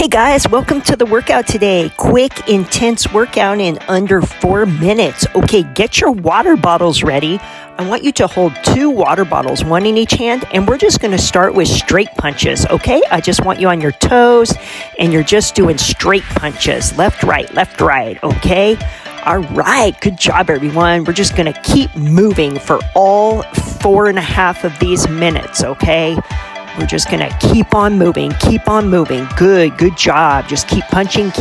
Hey guys, welcome to the workout today. Quick, intense workout in under 4 minutes. Okay, get your water bottles ready. I want you to hold 2 water bottles, one in each hand, and we're just going to start with straight punches, okay? I just want you on your toes, and you're just doing straight punches, left, right, okay? All right, good job, everyone. We're just going to keep moving for all 4.5 of these minutes, okay? We're just going to keep on moving. Good job. Just keep punching,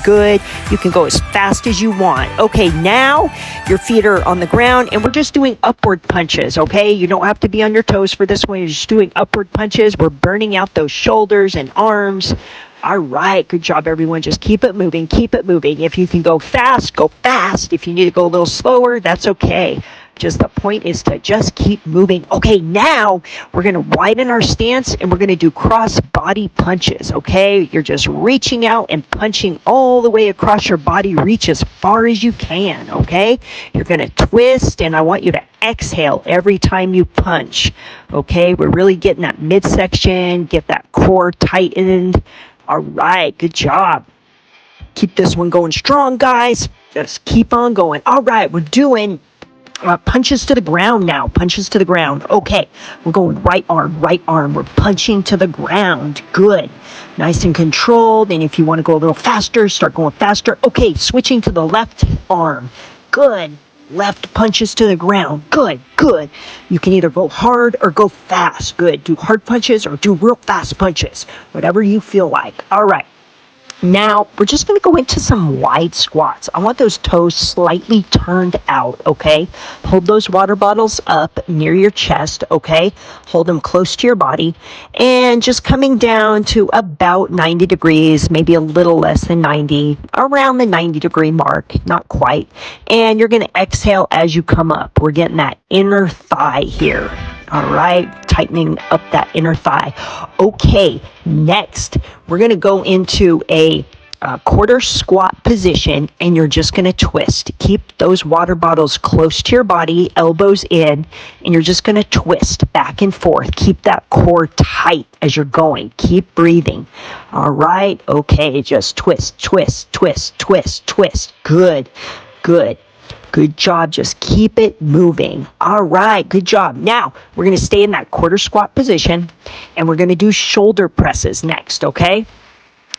good. You can go as fast as you want. Okay, now your feet are on the ground and we're just doing upward punches, okay? You don't have to be on your toes for this one. You're just doing upward punches. We're burning out those shoulders and arms. All right, good job, everyone. Just keep it moving. If you can go fast, go fast. If you need to go a little slower, that's okay. Just the point is to just keep moving. Okay, now we're going to widen our stance and we're going to do cross body punches, okay? You're just reaching out and punching all the way across your body. Reach as far as you can, okay? You're going to twist and I want you to exhale every time you punch, okay? We're really getting that midsection, get that core tightened. All right, good job. Keep this one going strong, guys. Just keep on going. All right, we're doing punches to the ground now. Okay, we're going right arm. We're punching to the ground. Good. Nice and controlled. And if you want to go a little faster, start going faster. Okay, switching to the left arm. Good. Left punches to the ground. Good. You can either go hard or go fast. Good. Do hard punches or do real fast punches. Whatever you feel like. All right. Now, we're just going to go into some wide squats. I want those toes slightly turned out, okay? Hold those water bottles up near your chest, okay? Hold them close to your body. And just coming down to about 90 degrees, maybe a little less than 90, around the 90-degree mark, not quite. And you're going to exhale as you come up. We're getting that inner thigh here. All right, tightening up that inner thigh. Okay, next, we're going to go into a quarter squat position, and you're just going to twist. Keep those water bottles close to your body, elbows in, and you're just going to twist back and forth. Keep that core tight as you're going. Keep breathing. All right, okay, just twist. Good job. Just keep it moving. All right. Good job. Now, we're going to stay in that quarter squat position, and we're going to do shoulder presses next, okay?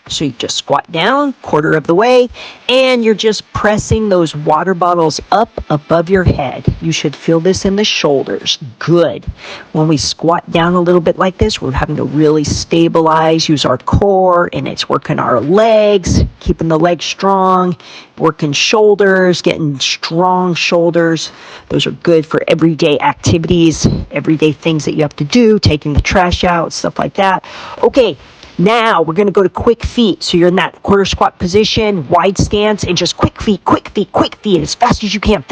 So you just squat down, quarter of the way, and you're just pressing those water bottles up above your head. You should feel this in the shoulders. Good. When we squat down a little bit like this, we're having to really stabilize, use our core, and it's working our legs, keeping the legs strong, working shoulders, getting strong shoulders. Those are good for everyday activities, everyday things that you have to do, taking the trash out, stuff like that. Okay. Now, we're going to go to quick feet. So you're in that quarter squat position, wide stance, and just quick feet, as fast as you can.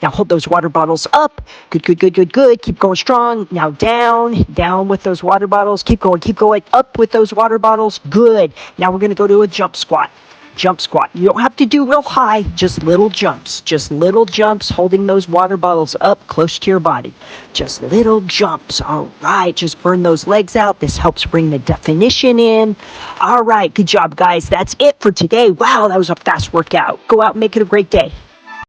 Now, hold those water bottles up. Good. Keep going strong. Now, down with those water bottles. Keep going, up with those water bottles. Good. Now, we're going to go to a jump squat. You don't have to do real high, just little jumps, holding those water bottles up close to your body. Just little jumps. All right, just burn those legs out. This helps bring the definition in. All right, good job, guys. That's it for today. Wow, that was a fast workout. Go out and make it a great day.